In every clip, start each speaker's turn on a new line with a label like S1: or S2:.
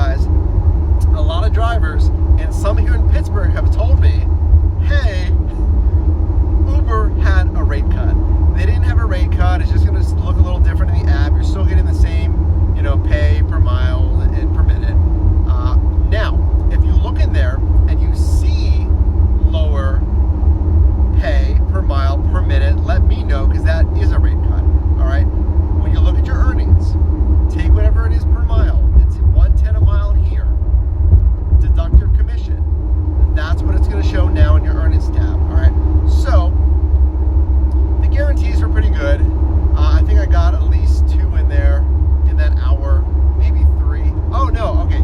S1: guys, a lot of drivers and some here in Pittsburgh have told me, hey, Uber had a rate cut. They didn't have a rate cut. It's just going to look a little different in the app. You're still getting the same, pay per mile and per minute. Now, if you look in there and you see lower pay per mile per minute, let me know, because that is a rate cut. All right. When you look at your earnings, take whatever it is per mile. It's $1.10 a mile here. Deduct your commission. That's what it's going to show now in your earnings tab. All right. So the guarantees were pretty good. I think I got at least 2 in there in that hour, maybe 3. Oh no. Okay.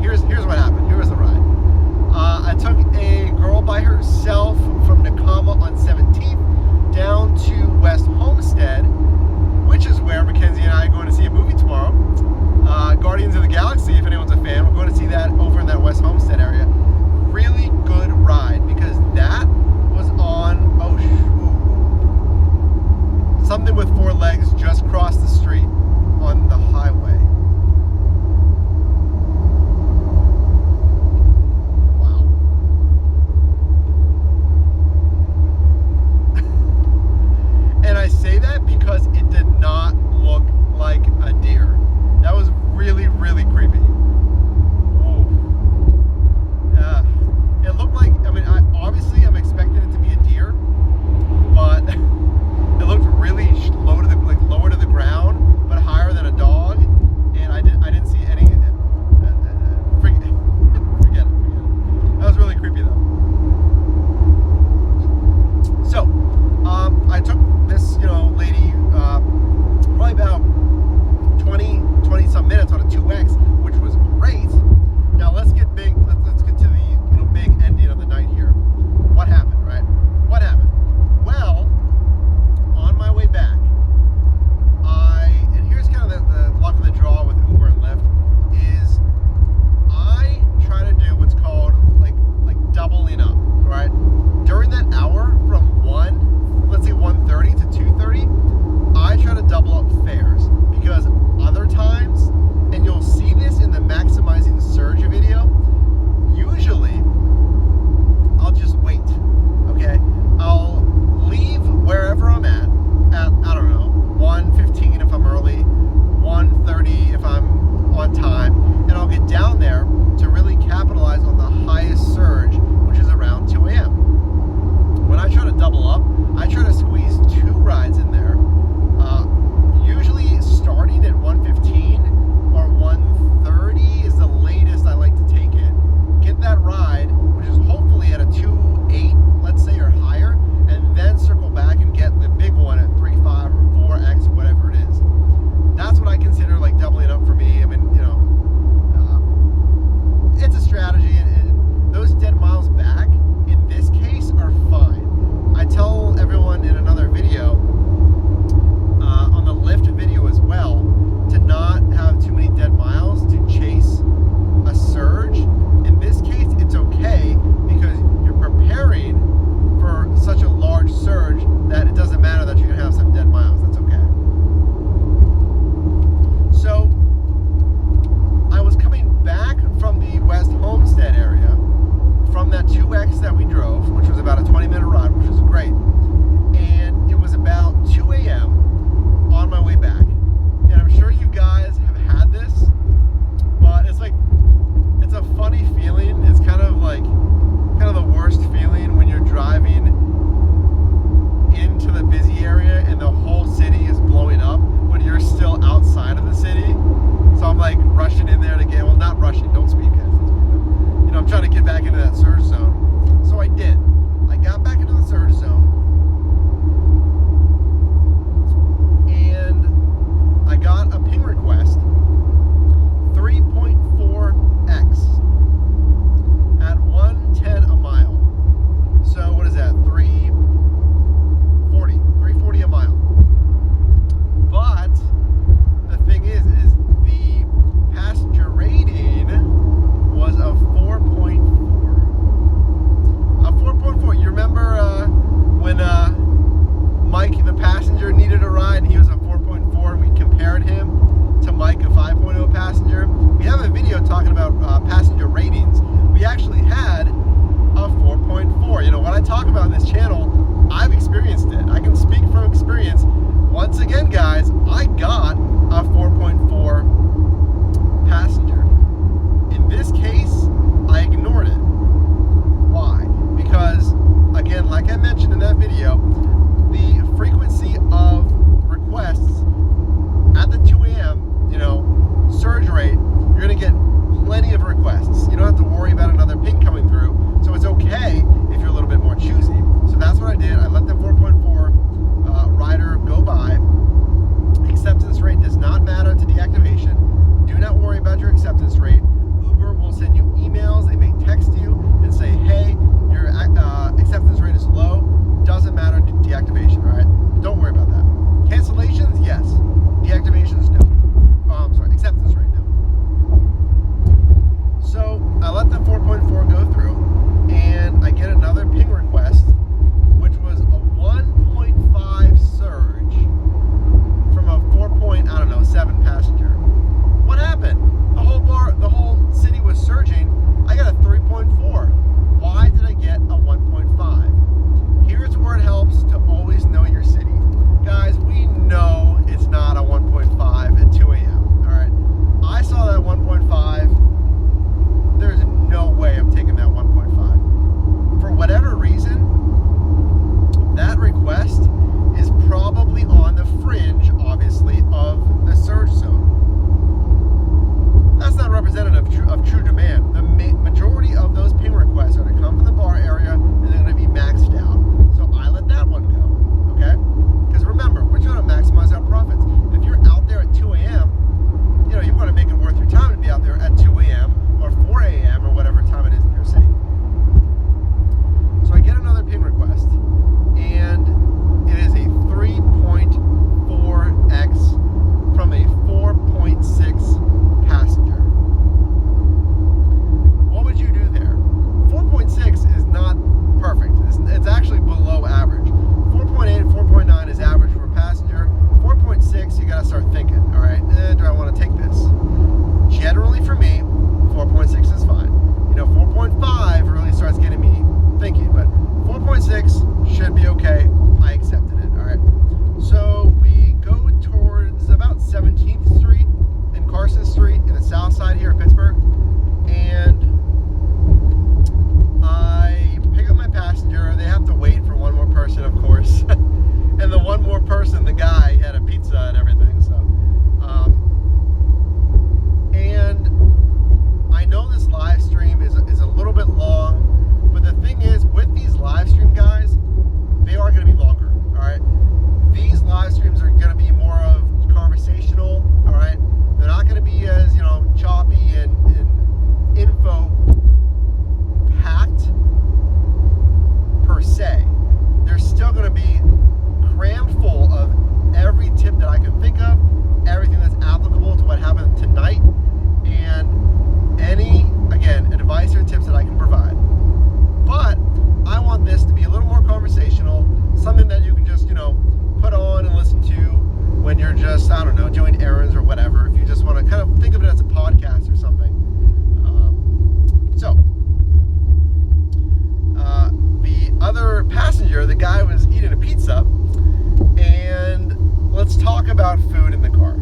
S1: talk about food in the car.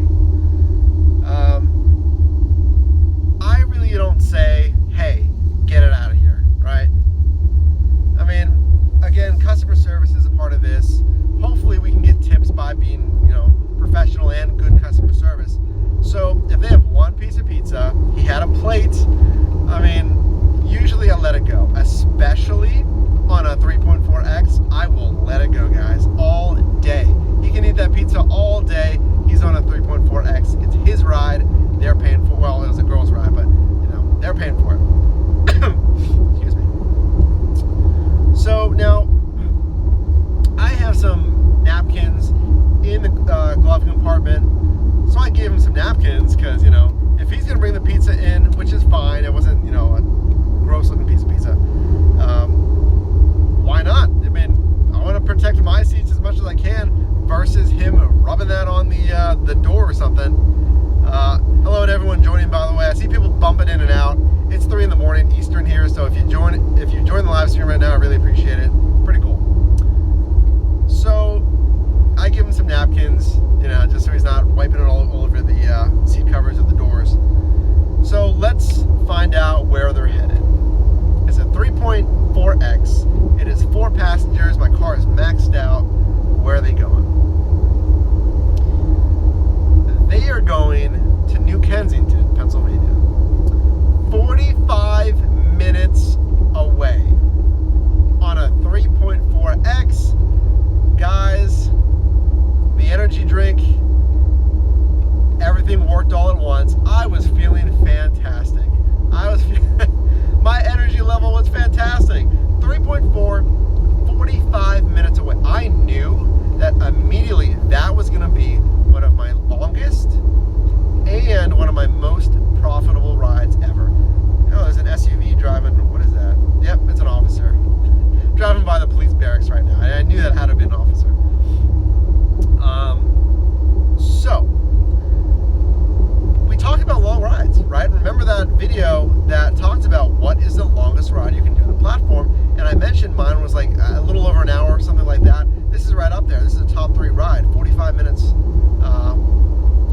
S1: I really don't say, hey, get it out of here, right? I mean, again, customer service is a part of this. Hopefully we can get tips by being, professional and good customer service. So if they have one piece of pizza, he had a plate, I mean, usually I let it go, especially on a 3.4X. I will let it go, guys, all day. He can eat that pizza all day. He's on a 3.4X. It's his ride. They're paying for, well, it was a girl's ride, but, they're paying for it. Excuse me. So now, I have some napkins in the glove compartment. So I gave him some napkins because, if he's going to bring the pizza in, which is fine, it wasn't, a gross looking piece of pizza, why not? I mean, I want to protect my seats as much as I can versus him rubbing that on the door or something. Hello to everyone joining, by the way. I see people bumping in and out. It's 3 in the morning Eastern here, so if you join the live stream right now, I really appreciate it. Pretty cool. So I give him some napkins, just so he's not wiping it all over the seat covers of the doors. So let's find out where they're headed. It's a 3.4X. It is 4 passengers. My car is maxed out. Where are they going? They are going to New Kensington, Pennsylvania. 45 minutes away on a 3.4X. Guys, the energy drink, everything worked all at once. I was feeling fantastic. My energy level was fantastic. 3.4, 45 minutes away. I knew that immediately that was going to be one of my longest and one of my most profitable rides ever. Oh, there's an SUV driving. What is that? Yep, it's an officer. Driving by the police barracks right now. I knew that had to be an officer. So, we talked about long rides, right? Remember that video that talked about what is the longest ride you can do on the platform? And I mentioned mine was like a little over an hour, something like that. This is right up there. This is a top 3 ride. 45 minutes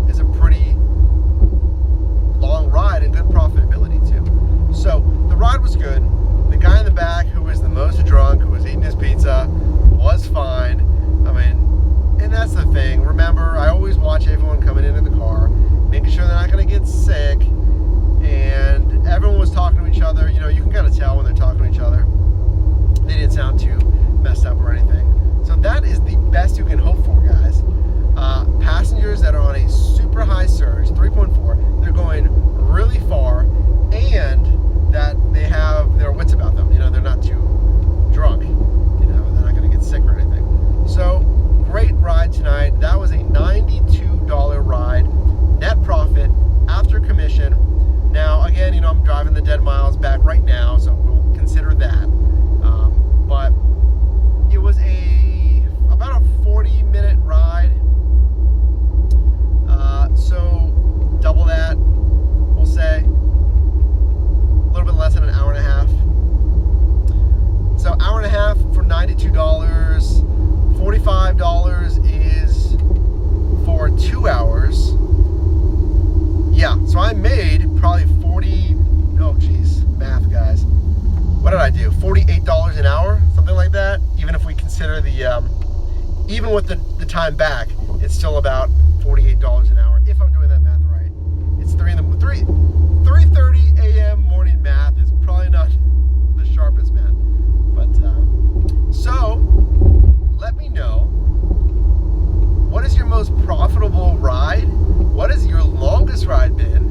S1: is a pretty long ride and good profitability too. So the ride was good. The guy in the back who was the most drunk, who was eating his pizza, was fine. I mean, and that's the thing. Remember, I always watch everyone coming into the car, making sure they're not going to get sick. And everyone was talking to each other. You can kind of tell when they're talking to each other. They didn't sound too messed up or anything. So that is the best you can hope for, guys. Passengers that are on a super high surge, 3.4, they're going really far, and that they have their wits about them. They're not too drunk. They're not going to get sick or anything. So, great ride tonight. That was a $92 ride, net profit after commission. Now, again, I'm driving the dead miles back right now, so we'll consider that. But it was about a 40-minute ride. So double that, we'll say. A little bit less than an hour and a half. So hour and a half for $92. $45 is for 2 hours. Yeah, so I made probably math, guys. What did I do? $48 an hour, something like that. Even if we consider even with the time back, it's still about $48 an hour. If I'm doing that math right, it's 3:30 a.m. morning math is probably not the sharpest math. But so let me know, what is your most profitable ride? What has your longest ride been?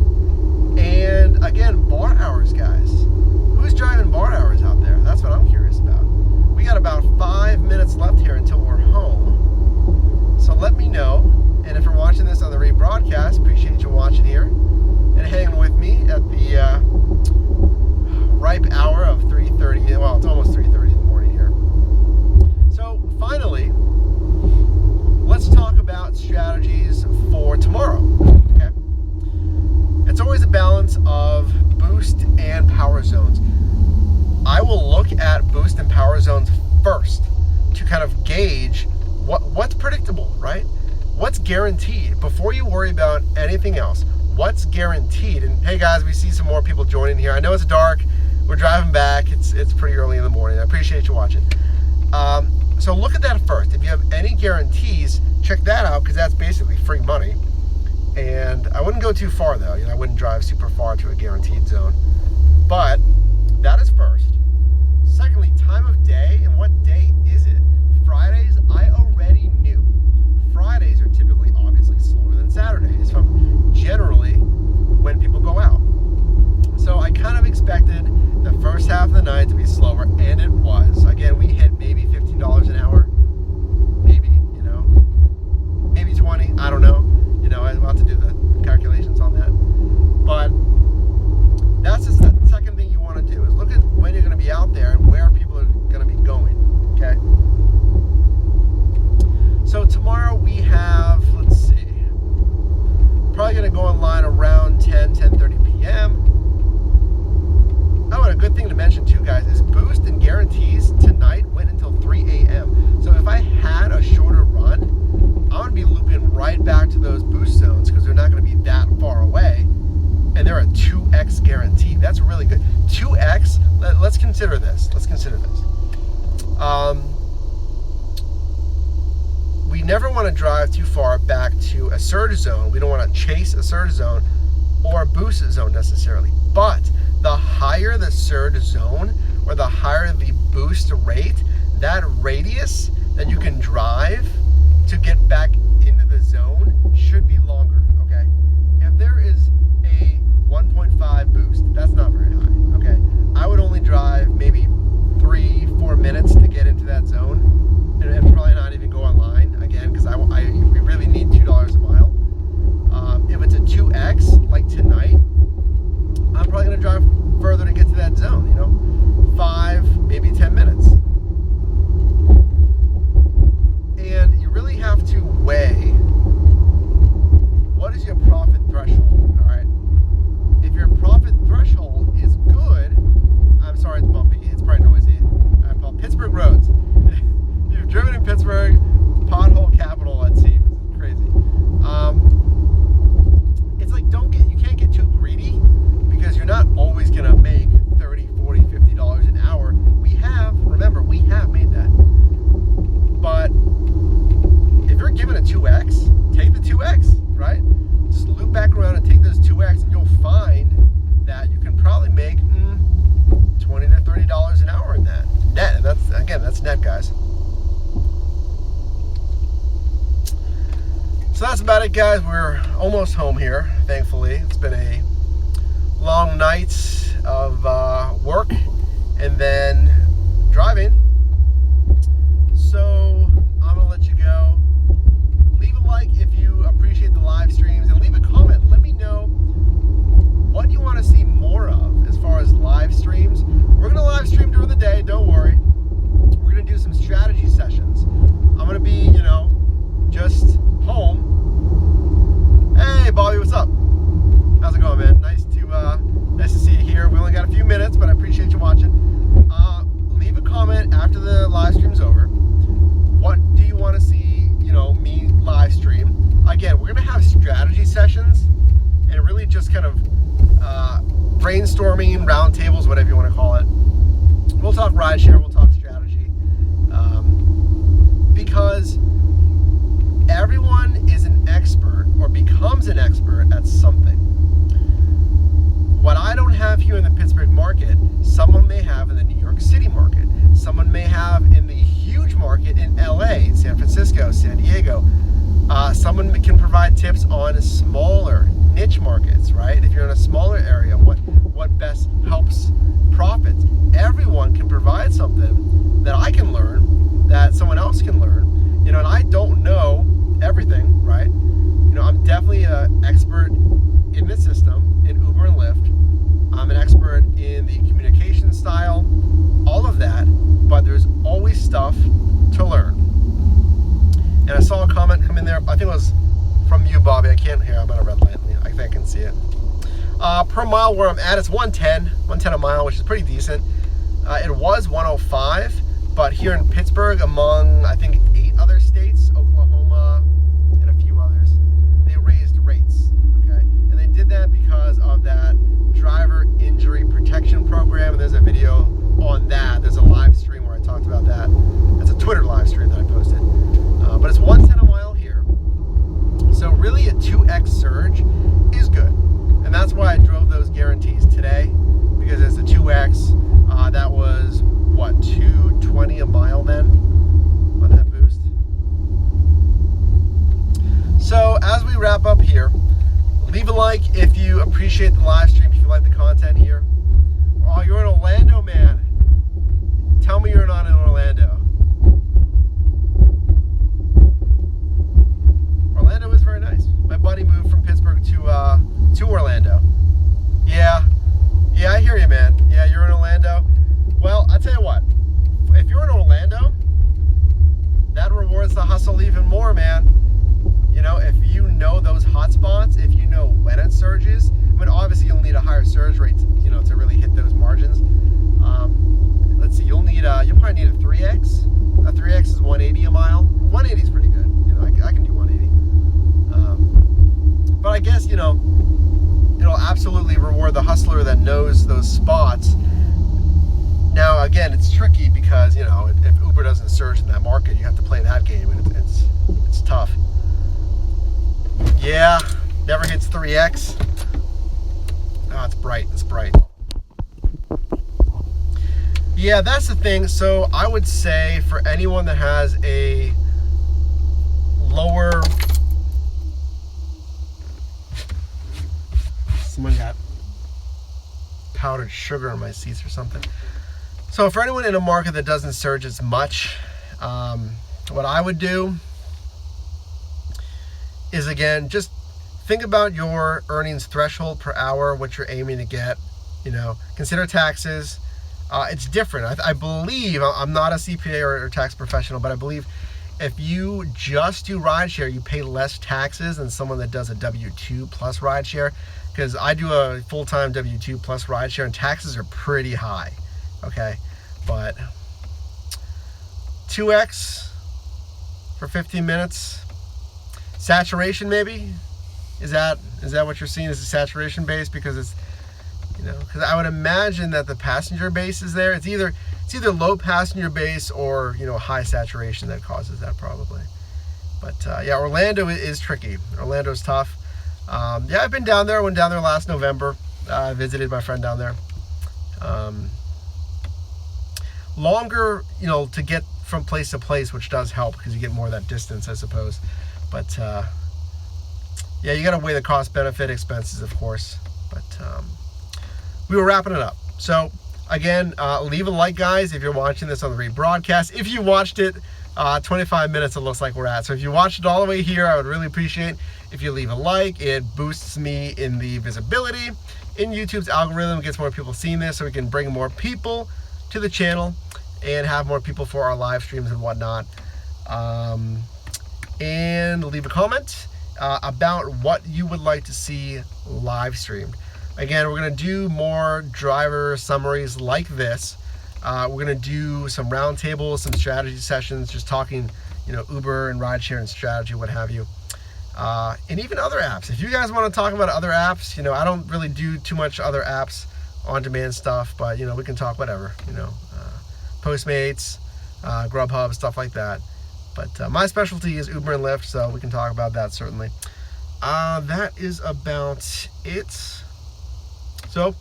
S1: And again, bar hours, guys. Who's driving bar hours out there? That's what I'm curious about. We got about 5 minutes left here until we're home. So let me know. And if you're watching this on the rebroadcast, appreciate you watching here and hanging with me at the ripe hour of 3:30. Well, it's almost 3:30 in the morning here. So finally, let's talk about strategies for tomorrow. Okay, it's always a balance of boost and power zones. I will look at boost and power zones first to kind of gauge what's predictable, right? what's guaranteed? Before you worry about anything else, what's guaranteed? And hey guys, we see some more people joining here. I know it's dark. We're driving back. It's pretty early in the morning. I appreciate you watching. So look at that first. If you have any guarantees, check that out, because that's basically free money. And I wouldn't go too far though. I wouldn't drive super far to a guaranteed zone. But that is first. Secondly, time of day, and what day is it? Fridays, I already knew. Fridays are typically obviously slower than Saturdays from generally when people go out. So I kind of expected the first half of the night to be slower, and it was. Again, we hit maybe $15 an hour, maybe, maybe 20, I don't know. I'll have to do the calculations on that. But that's just the second thing you want to do, is look at when you're going to be out there and where people are going to be going, okay? So tomorrow we have, let's see, probably going to go online around 10:30 p.m. Oh, and a good thing to mention too, guys, is boost and guarantees tonight went until 3 a.m. So if I had a shorter run, I'm going to be looping right back to those boost zones, because they're not going to be that far away. And they're a 2x guarantee. That's really good. 2x, let's consider this. We never want to drive too far back to a surge zone. We don't want to chase a surge zone or a boost zone necessarily. But the higher the surge zone or the higher the boost rate, that radius that you can drive to get back into the zone should be longer, okay? If there is a 1.5 boost, that's not very high, okay? I would only drive maybe 3-4 minutes to get into that zone, and probably not even go online again, because we really need $2 a mile. If it's a 2x, like tonight, I'm probably going to drive further to get to that zone, 5, maybe 10 minutes. And you really have to weigh, what is your profit threshold, all right? If your profit threshold is good, I'm sorry it's bumpy, it's probably noisy. I apologize. Pittsburgh roads. You've driven in Pittsburgh, pothole capital, it seems. It's crazy. It's like, you can't get too greedy, because you're not always gonna make $30, $40, $50 an hour. Remember, we have made that. But if you're given a 2x, take the 2x, right? Just loop back around and take those 2x, and you'll find that you can probably make $20 to $30 an hour in that net. And that's net, guys. So that's about it, guys. We're almost home here, thankfully. It's been a long night of work and then driving. So I'm gonna let you go. Leave a like if you appreciate the live streams, and leave a comment. Let me know what you want to see more of as far as live streams. We're gonna live stream during the day, don't worry. We're gonna do some strategy sessions. I'm gonna be, just home. Hey Bobby, what's up? How's it going, man? Nice to see you here. We only got a few minutes, but I appreciate you watching. Leave a comment after the live stream's over. What do you want to see, me live stream? Again, we're gonna have strategy sessions, and really just kind of brainstorming, roundtables, whatever you want to call it. We'll talk rideshare, we'll talk strategy, because everyone is an expert or becomes an expert at something. What I don't have here in the Pittsburgh market, someone may have in the New York City market. Someone may have in the huge market in LA, San Francisco, San Diego. Someone can provide tips on smaller niche markets, right? If you're in a smaller area, what best helps profits. Everyone can provide something that I can learn, that someone else can learn. And I don't know everything, right? I'm definitely an expert in the system, in Uber and Lyft. I'm an expert in the communication style, all of that, but there's always stuff to learn. And I saw a comment come in there, I think it was from you, Bobby. I can't hear, I'm at a red light. I think I can see it. Per mile where I'm at, it's 110 a mile, which is pretty decent. It was 105, but here in Pittsburgh, among, I think, 8 other states, Oklahoma, and a few that because of that driver injury protection program, and there's a video on that. There's a live stream where I talked about that. That's a Twitter live stream that I posted. But it's 110 a mile here. So really a 2x surge is good. And that's why I drove those guarantees today, because it's a 2x. That was, what, 220 a mile then on that boost. So as we wrap up here, leave a like if you appreciate the live stream, if you like the content here. Oh, you're in Orlando, man. Tell me you're not in Orlando. Orlando is very nice. My buddy moved from Pittsburgh to Orlando. Yeah, I hear you, man. Yeah, you're in Orlando. Well, I'll tell you what. If you're in Orlando, that rewards the hustle even more, man. You know, if you know those hot spots, if you know when it surges, I mean, obviously you'll need a higher surge rate, to really hit those margins. Let's see, you'll probably need a 3x. A 3x is 180 a mile. 180 is pretty good. I can do 180. But I guess, it'll absolutely reward the hustler that knows those spots. Now, again, it's tricky because, if Uber doesn't surge in that market, you have to play that game, and it's tough. Yeah, never hits 3x. Oh, it's bright. It's bright. Yeah, that's the thing. So I would say for anyone that has a lower... Someone got powdered sugar in my seats or something. So for anyone in a market that doesn't surge as much, what I would do is, again, just think about your earnings threshold per hour, what you're aiming to get. Consider taxes. It's different. I believe, I'm not a CPA or tax professional, but I believe if you just do rideshare, you pay less taxes than someone that does a W-2 plus rideshare, because I do a full-time W-2 plus rideshare, and taxes are pretty high. Okay, but 2x for 15 minutes. Saturation, maybe? Is that what you're seeing as a saturation base? Because it's, because I would imagine that the passenger base is there. It's either low passenger base or, high saturation that causes that probably. But yeah, Orlando is tricky. Orlando's tough. Yeah, I've been down there. I went down there last November. I visited my friend down there. Longer, to get from place to place, which does help because you get more of that distance, I suppose. But yeah, you got to weigh the cost benefit expenses, of course. But we were wrapping it up. So again, leave a like, guys, if you're watching this on the rebroadcast. If you watched it 25 minutes, it looks like we're at. So if you watched it all the way here, I would really appreciate if you leave a like. It boosts me in the visibility in YouTube's algorithm. It gets more people seeing this, so we can bring more people to the channel and have more people for our live streams and whatnot. And leave a comment about what you would like to see live streamed. Again, we're going to do more driver summaries like this. We're going to do some roundtables, some strategy sessions, just talking, Uber and rideshare and strategy, what have you. And even other apps. If you guys want to talk about other apps, I don't really do too much other apps, on-demand stuff, but, we can talk whatever, Postmates, Grubhub, stuff like that. But my specialty is Uber and Lyft, so we can talk about that certainly. That is about it. So,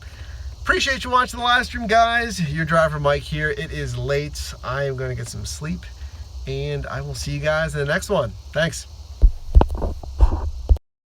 S1: appreciate you watching the live stream, guys. Your driver Mike here. It is late. I am going to get some sleep, and I will see you guys in the next one. Thanks.